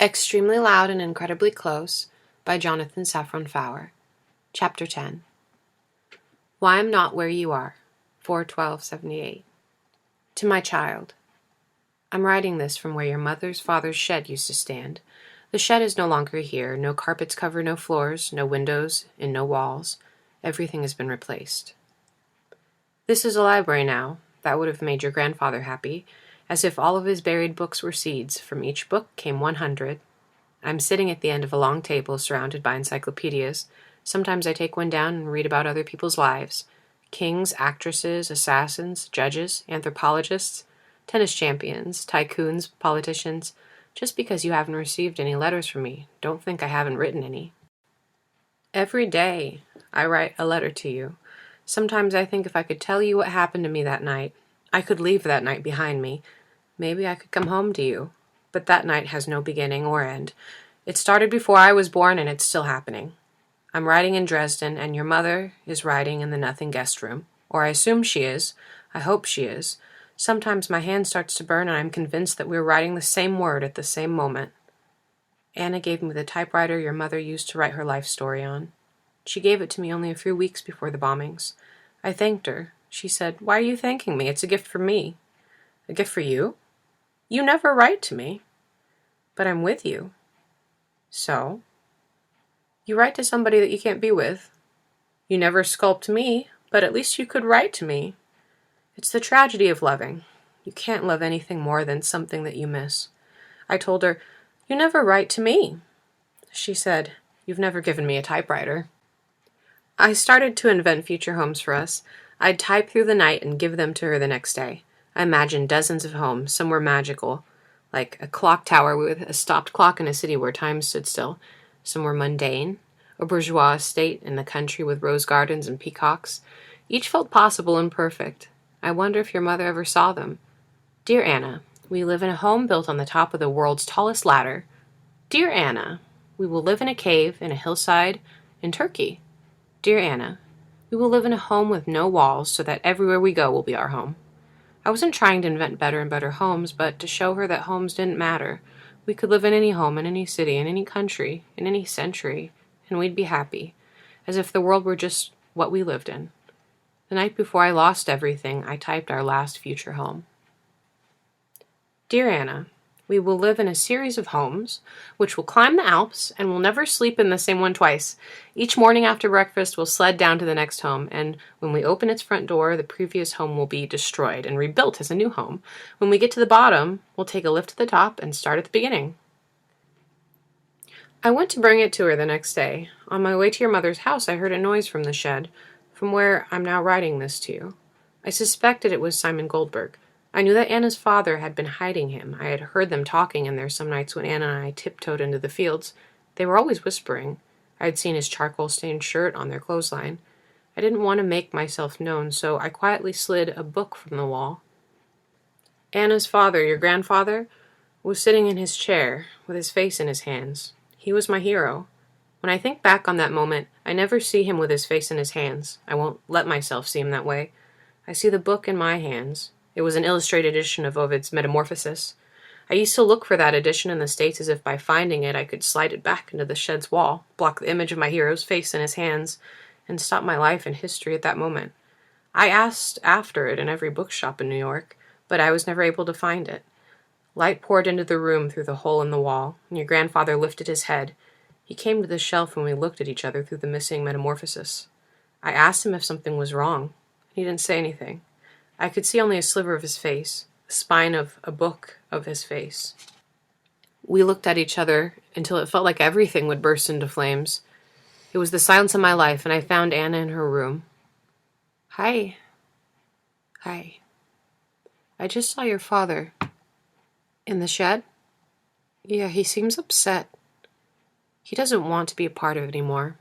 Extremely Loud and Incredibly Close by Jonathan Safran Foer. Chapter 10. Why I'm Not Where You Are, 4/12/78. To my child. I'm writing this from where your mother's father's shed used to stand. The shed is no longer here. No carpets cover no floors, no windows, and no walls. Everything has been replaced. This is a library now. That would have made your grandfather happy, as if all of his buried books were seeds. From each book came 100. I'm sitting at the end of a long table surrounded by encyclopedias. Sometimes I take one down and read about other people's lives. Kings, actresses, assassins, judges, anthropologists, tennis champions, tycoons, politicians. Just because you haven't received any letters from me, don't think I haven't written any. Every day I write a letter to you. Sometimes I think if I could tell you what happened to me that night, I could leave that night behind me. Maybe I could come home to you. But that night has no beginning or end. It started before I was born, and it's still happening. I'm writing in Dresden, and your mother is writing in the nothing guest room. Or I assume she is. I hope she is. Sometimes my hand starts to burn, and I'm convinced that we're writing the same word at the same moment. Anna gave me the typewriter your mother used to write her life story on. She gave it to me only a few weeks before the bombings. I thanked her. She said, "Why are you thanking me? It's a gift for me." "A gift for you? You never write to me." "But I'm with you." "So?" "You write to somebody that you can't be with." "You never sculpt me, but at least you could write to me." It's the tragedy of loving. You can't love anything more than something that you miss. I told her, "You never write to me." She said, "You've never given me a typewriter." I started to invent future homes for us. I'd type through the night and give them to her the next day. I imagined dozens of homes. Some were magical, like a clock tower with a stopped clock in a city where time stood still. Some were mundane, a bourgeois estate in the country with rose gardens and peacocks. Each felt possible and perfect. I wonder if your mother ever saw them. Dear Anna, we live in a home built on the top of the world's tallest ladder. Dear Anna, we will live in a cave in a hillside in Turkey. Dear Anna, we will live in a home with no walls so that everywhere we go will be our home. I wasn't trying to invent better and better homes, but to show her that homes didn't matter. We could live in any home, in any city, in any country, in any century, and we'd be happy, as if the world were just what we lived in. The night before I lost everything, I typed our last future home. Dear Anna, we will live in a series of homes, which will climb the Alps, and will never sleep in the same one twice. Each morning after breakfast, we'll sled down to the next home, and when we open its front door, the previous home will be destroyed and rebuilt as a new home. When we get to the bottom, we'll take a lift to the top and start at the beginning. I went to bring it to her the next day. On my way to your mother's house, I heard a noise from the shed, from where I'm now writing this to you. I suspected it was Simon Goldberg. I knew that Anna's father had been hiding him. I had heard them talking in there some nights when Anna and I tiptoed into the fields. They were always whispering. I had seen his charcoal-stained shirt on their clothesline. I didn't want to make myself known, so I quietly slid a book from the wall. Anna's father, your grandfather, was sitting in his chair with his face in his hands. He was my hero. When I think back on that moment, I never see him with his face in his hands. I won't let myself see him that way. I see the book in my hands. It was an illustrated edition of Ovid's Metamorphosis. I used to look for that edition in the States as if by finding it I could slide it back into the shed's wall, block the image of my hero's face in his hands, and stop my life and history at that moment. I asked after it in every bookshop in New York, but I was never able to find it. Light poured into the room through the hole in the wall, and your grandfather lifted his head. He came to the shelf when we looked at each other through the missing Metamorphosis. I asked him if something was wrong. He didn't say anything. I could see only a sliver of his face, the spine of a book of his face. We looked at each other until it felt like everything would burst into flames. It was the silence of my life, and I found Anna in her room. Hi. Hi. I just saw your father. In the shed? Yeah, he seems upset. He doesn't want to be a part of it anymore.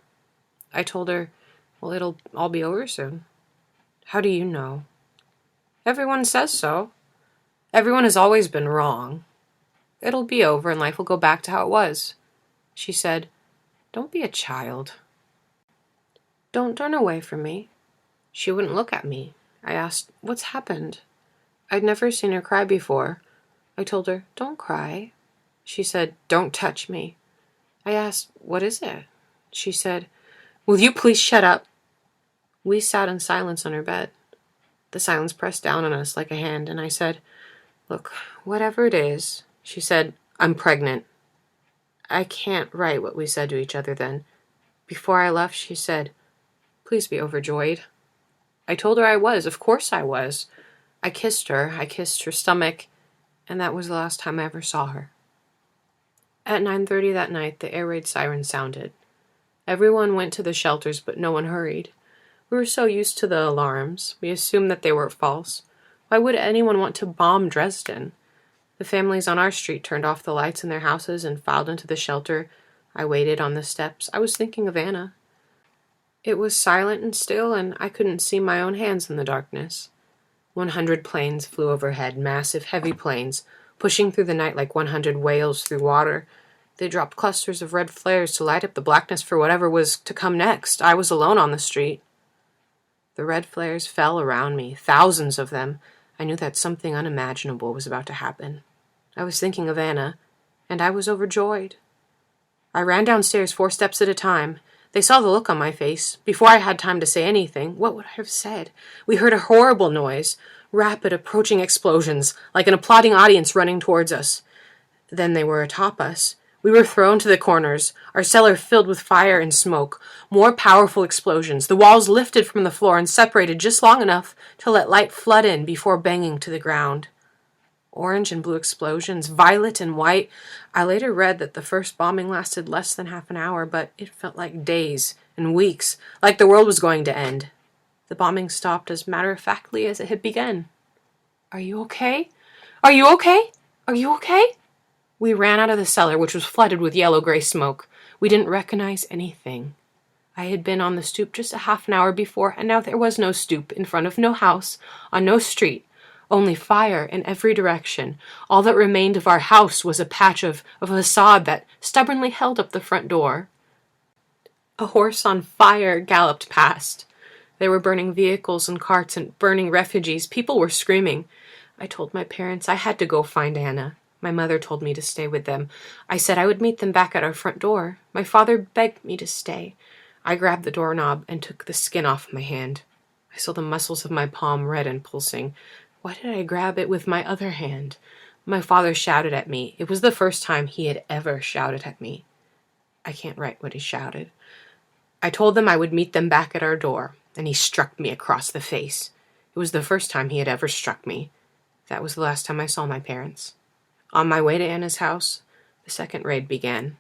I told her, well, it'll all be over soon. How do you know? Everyone says so. Everyone has always been wrong. It'll be over and life will go back to how it was. She said, "Don't be a child. Don't turn away from me." She wouldn't look at me. I asked, "What's happened?" I'd never seen her cry before. I told her, "Don't cry." She said, "Don't touch me." I asked, "What is it?" She said, "Will you please shut up?" We sat in silence on her bed. The silence pressed down on us like a hand, and I said, "Look, whatever it is." She said, "I'm pregnant." I can't write what we said to each other then. Before I left, she said, "Please be overjoyed." I told her I was. Of course I was. I kissed her stomach, and that was the last time I ever saw her. At 9:30 that night, the air raid siren sounded. Everyone went to the shelters, but no one hurried. We were so used to the alarms, we assumed that they were false. Why would anyone want to bomb Dresden? The families on our street turned off the lights in their houses and filed into the shelter. I waited on the steps. I was thinking of Anna. It was silent and still, and I couldn't see my own hands in the darkness. 100 planes flew overhead, massive, heavy planes, pushing through the night like 100 whales through water. They dropped clusters of red flares to light up the blackness for whatever was to come next. I was alone on the street. The red flares fell around me, thousands of them. I knew that something unimaginable was about to happen. I was thinking of Anna, and I was overjoyed. I ran downstairs 4 steps at a time. They saw the look on my face. Before I had time to say anything, what would I have said? We heard a horrible noise, rapid approaching explosions, like an applauding audience running towards us. Then they were atop us. We were thrown to the corners, our cellar filled with fire and smoke. More powerful explosions. The walls lifted from the floor and separated just long enough to let light flood in before banging to the ground. Orange and blue explosions, violet and white. I later read that the first bombing lasted less than half an hour, but it felt like days and weeks, like the world was going to end. The bombing stopped as matter-of-factly as it had begun. "Are you okay? Are you okay? Are you okay?" We ran out of the cellar, which was flooded with yellow-gray smoke. We didn't recognize anything. I had been on the stoop just a half an hour before, and now there was no stoop, in front of no house, on no street, only fire in every direction. All that remained of our house was a patch of a facade that stubbornly held up the front door. A horse on fire galloped past. They were burning vehicles and carts and burning refugees. People were screaming. I told my parents I had to go find Anna. My mother told me to stay with them. I said I would meet them back at our front door. My father begged me to stay. I grabbed the doorknob and took the skin off my hand. I saw the muscles of my palm red and pulsing. Why did I grab it with my other hand? My father shouted at me. It was the first time he had ever shouted at me. I can't write what he shouted. I told them I would meet them back at our door, and he struck me across the face. It was the first time he had ever struck me. That was the last time I saw my parents. On my way to Anna's house, the second raid began.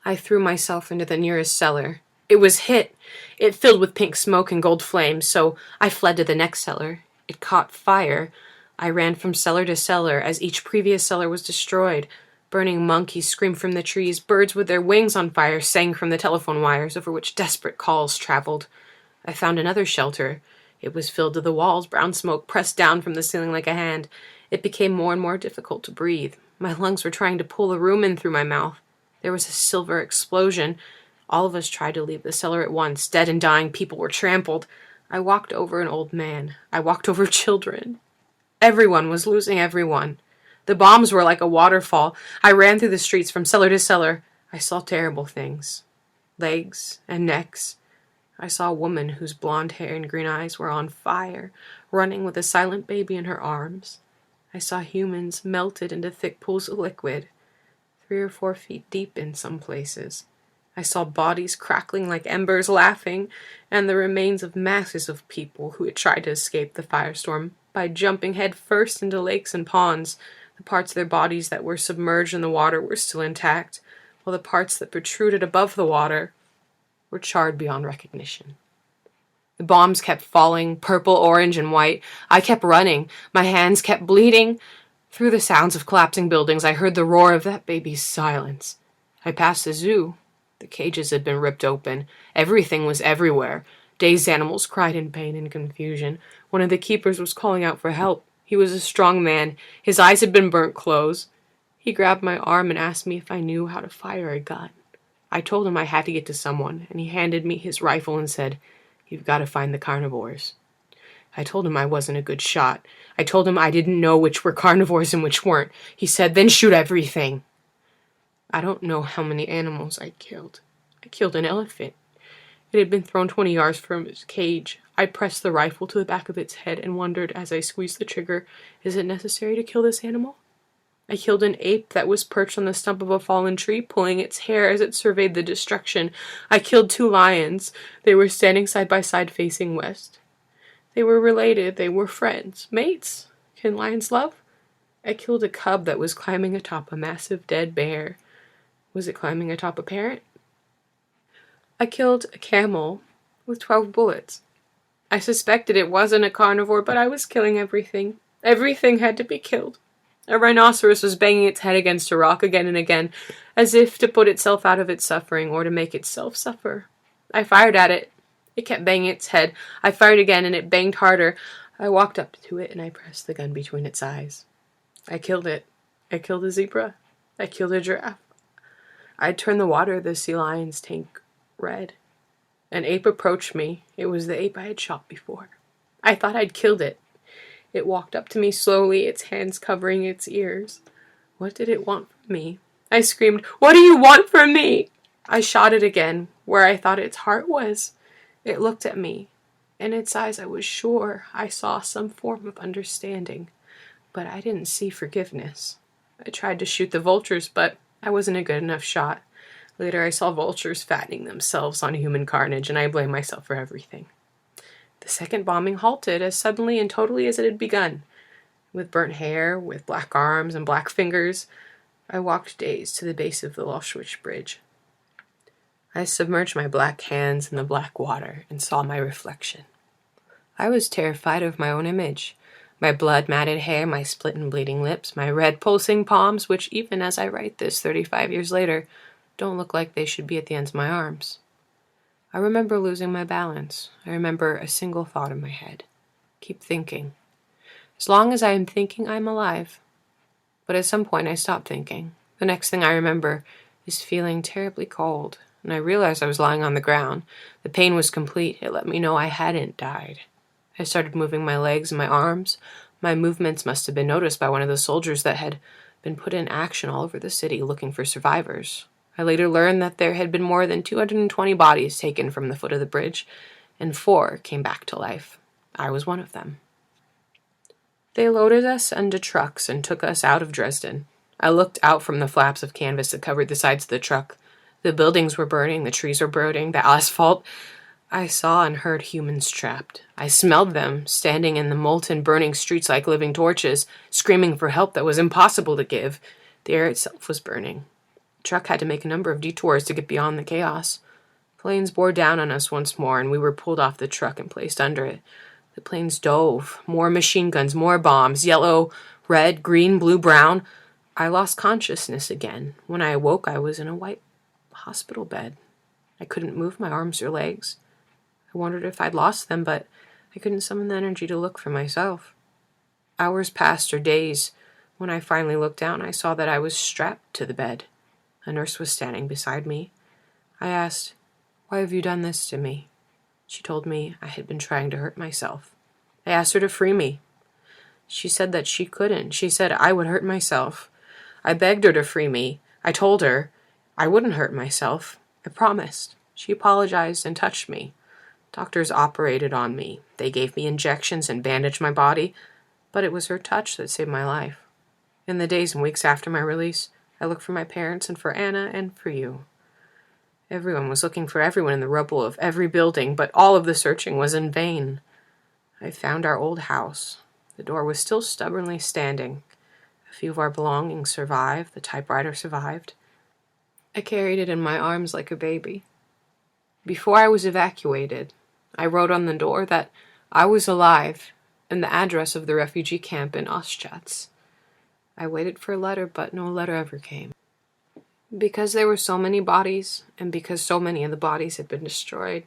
I threw myself into the nearest cellar. It was hit. It filled with pink smoke and gold flames, so I fled to the next cellar. It caught fire. I ran from cellar to cellar as each previous cellar was destroyed. Burning monkeys screamed from the trees. Birds with their wings on fire sang from the telephone wires over which desperate calls traveled. I found another shelter. It was filled to the walls. Brown smoke pressed down from the ceiling like a hand. It became more and more difficult to breathe. My lungs were trying to pull the room in through my mouth. There was a silver explosion. All of us tried to leave the cellar at once. Dead and dying people were trampled. I walked over an old man. I walked over children. Everyone was losing everyone. The bombs were like a waterfall. I ran through the streets from cellar to cellar. I saw terrible things. Legs and necks. I saw a woman whose blonde hair and green eyes were on fire, running with a silent baby in her arms. I saw humans melted into thick pools of liquid, 3 or 4 feet deep in some places. I saw bodies crackling like embers, laughing, and the remains of masses of people who had tried to escape the firestorm by jumping head first into lakes and ponds. The parts of their bodies that were submerged in the water were still intact, while the parts that protruded above the water were charred beyond recognition. The bombs kept falling, purple, orange, and white. I kept running. My hands kept bleeding. Through the sounds of collapsing buildings, I heard the roar of that baby's silence. I passed the zoo. The cages had been ripped open. Everything was everywhere. Dazed animals cried in pain and confusion. One of the keepers was calling out for help. He was a strong man. His eyes had been burnt close. He grabbed my arm and asked me if I knew how to fire a gun. I told him I had to get to someone, and he handed me his rifle and said, "You've got to find the carnivores." I told him I wasn't a good shot. I told him I didn't know which were carnivores and which weren't. He said, "Then shoot everything." I don't know how many animals I killed. I killed an elephant. It had been thrown 20 yards from its cage. I pressed the rifle to the back of its head and wondered as I squeezed the trigger, is it necessary to kill this animal? I killed an ape that was perched on the stump of a fallen tree, pulling its hair as it surveyed the destruction. I killed 2 lions. They were standing side by side facing west. They were related. They were friends. Mates. Can lions love? I killed a cub that was climbing atop a massive dead bear. Was it climbing atop a parent? I killed a camel with 12 bullets. I suspected it wasn't a carnivore, but I was killing everything. Everything had to be killed. A rhinoceros was banging its head against a rock again and again, as if to put itself out of its suffering or to make itself suffer. I fired at it. It kept banging its head. I fired again, and it banged harder. I walked up to it, and I pressed the gun between its eyes. I killed it. I killed a zebra. I killed a giraffe. I turned the water of the sea lion's tank red. An ape approached me. It was the ape I had shot before. I thought I'd killed it. It walked up to me slowly, its hands covering its ears. What did it want from me? I screamed, "What do you want from me?" I shot it again, where I thought its heart was. It looked at me. In its eyes I was sure I saw some form of understanding, but I didn't see forgiveness. I tried to shoot the vultures, but I wasn't a good enough shot. Later I saw vultures fattening themselves on human carnage, and I blamed myself for everything. The second bombing halted as suddenly and totally as it had begun. With burnt hair, with black arms and black fingers, I walked dazed to the base of the Auschwitz bridge. I submerged my black hands in the black water and saw my reflection. I was terrified of my own image. My blood-matted hair, my split and bleeding lips, my red pulsing palms, which even as I write this 35 years later, don't look like they should be at the ends of my arms. I remember losing my balance. I remember a single thought in my head. Keep thinking. As long as I am thinking, I am alive. But at some point I stopped thinking. The next thing I remember is feeling terribly cold, and I realized I was lying on the ground. The pain was complete. It let me know I hadn't died. I started moving my legs and my arms. My movements must have been noticed by one of the soldiers that had been put in action all over the city looking for survivors. I later learned that there had been more than 220 bodies taken from the foot of the bridge, and 4 came back to life. I was one of them. They loaded us into trucks and took us out of Dresden. I looked out from the flaps of canvas that covered the sides of the truck. The buildings were burning, the trees were burning, the asphalt. I saw and heard humans trapped. I smelled them, standing in the molten, burning streets like living torches, screaming for help that was impossible to give. The air itself was burning. The truck had to make a number of detours to get beyond the chaos. Planes bore down on us once more, and we were pulled off the truck and placed under it. The planes dove. More machine guns, more bombs, yellow, red, green, blue, brown. I lost consciousness again. When I awoke, I was in a white hospital bed. I couldn't move my arms or legs. I wondered if I'd lost them, but I couldn't summon the energy to look for myself. Hours passed, or days. When I finally looked down, I saw that I was strapped to the bed. A nurse was standing beside me. I asked, "Why have you done this to me?" She told me I had been trying to hurt myself. I asked her to free me. She said that she couldn't. She said I would hurt myself. I begged her to free me. I told her I wouldn't hurt myself. I promised. She apologized and touched me. Doctors operated on me. They gave me injections and bandaged my body, but it was her touch that saved my life. In the days and weeks after my release, I looked for my parents and for Anna and for you. Everyone was looking for everyone in the rubble of every building, but all of the searching was in vain. I found our old house. The door was still stubbornly standing. A few of our belongings survived. The typewriter survived. I carried it in my arms like a baby. Before I was evacuated, I wrote on the door that I was alive and the address of the refugee camp in Auschwitz. I waited for a letter, but no letter ever came. Because there were so many bodies, and because so many of the bodies had been destroyed,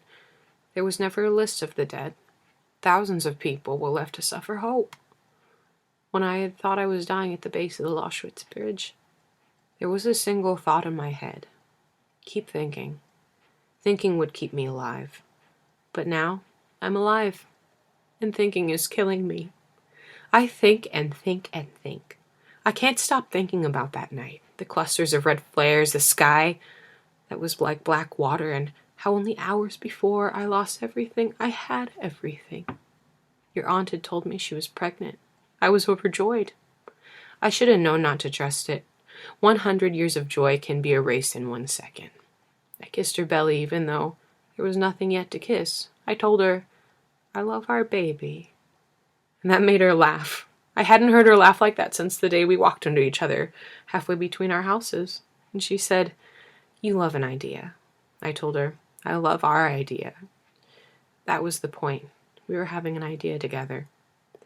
there was never a list of the dead. Thousands of people were left to suffer hope. When I had thought I was dying at the base of the Auschwitz bridge, there was a single thought in my head. Keep thinking. Thinking would keep me alive. But now, I'm alive, and thinking is killing me. I think and think and think. I can't stop thinking about that night, The clusters of red flares, the sky that was like black water, and how only hours before I lost everything, I had everything. Your aunt had told me she was pregnant. I was overjoyed. I should have known not to trust it. 100 years of joy can be erased in 1 second. I kissed her belly even though there was nothing yet to kiss. I told her, I love our baby. And that made her laugh. I hadn't heard her laugh like that since the day we walked into each other, halfway between our houses. And she said, you love an idea. I told her, I love our idea. That was the point. We were having an idea together.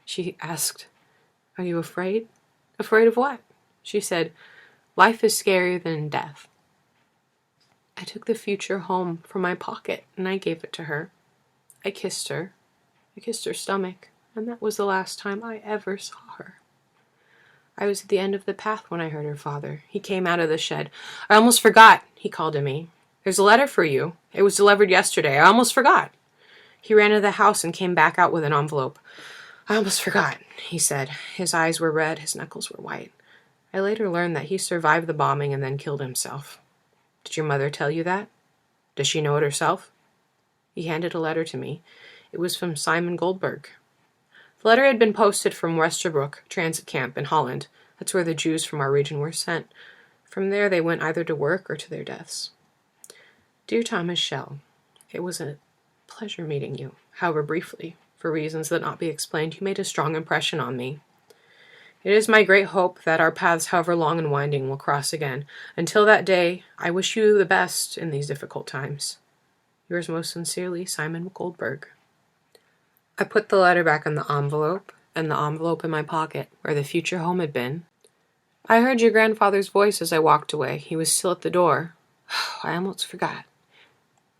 She asked, are you afraid? Afraid of what? She said, life is scarier than death. I took the future home from my pocket and I gave it to her. I kissed her. I kissed her stomach, and that was the last time I ever saw her. I was at the end of the path when I heard her father. He came out of the shed. I almost forgot, he called to me. There's a letter for you. It was delivered yesterday. I almost forgot. He ran to the house and came back out with an envelope. I almost forgot, he said. His eyes were red, his knuckles were white. I later learned that he survived the bombing and then killed himself. Did your mother tell you that? Does she know it herself? He handed a letter to me. It was from Simon Goldberg. The letter had been posted from Westerbroek transit camp in Holland. That's where the Jews from our region were sent. From there they went either to work or to their deaths. Dear Thomas Shell, it was a pleasure meeting you. However briefly, for reasons that not be explained, you made a strong impression on me. It is my great hope that our paths, however long and winding, will cross again. Until that day, I wish you the best in these difficult times. Yours most sincerely, Simon Goldberg. I put the letter back in the envelope, and the envelope in my pocket, where the future home had been. I heard your grandfather's voice as I walked away. He was still at the door. I almost forgot.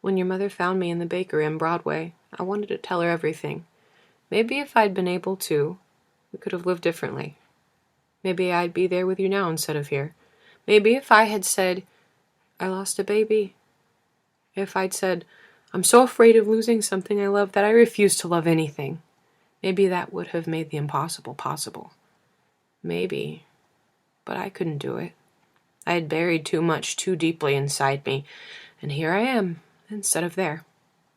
When your mother found me in the bakery on Broadway, I wanted to tell her everything. Maybe if I'd been able to, we could have lived differently. Maybe I'd be there with you now instead of here. Maybe if I had said, I lost a baby. If I'd said, I'm so afraid of losing something I love that I refuse to love anything. Maybe that would have made the impossible possible. Maybe. But I couldn't do it. I had buried too much too deeply inside me. And here I am, instead of there.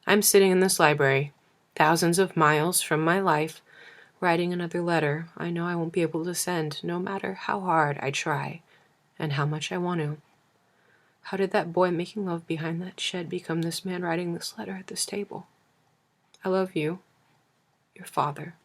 I'm sitting in this library, thousands of miles from my life, writing another letter I know I won't be able to send, no matter how hard I try and how much I want to. How did that boy making love behind that shed become this man writing this letter at this table? I love you, your father.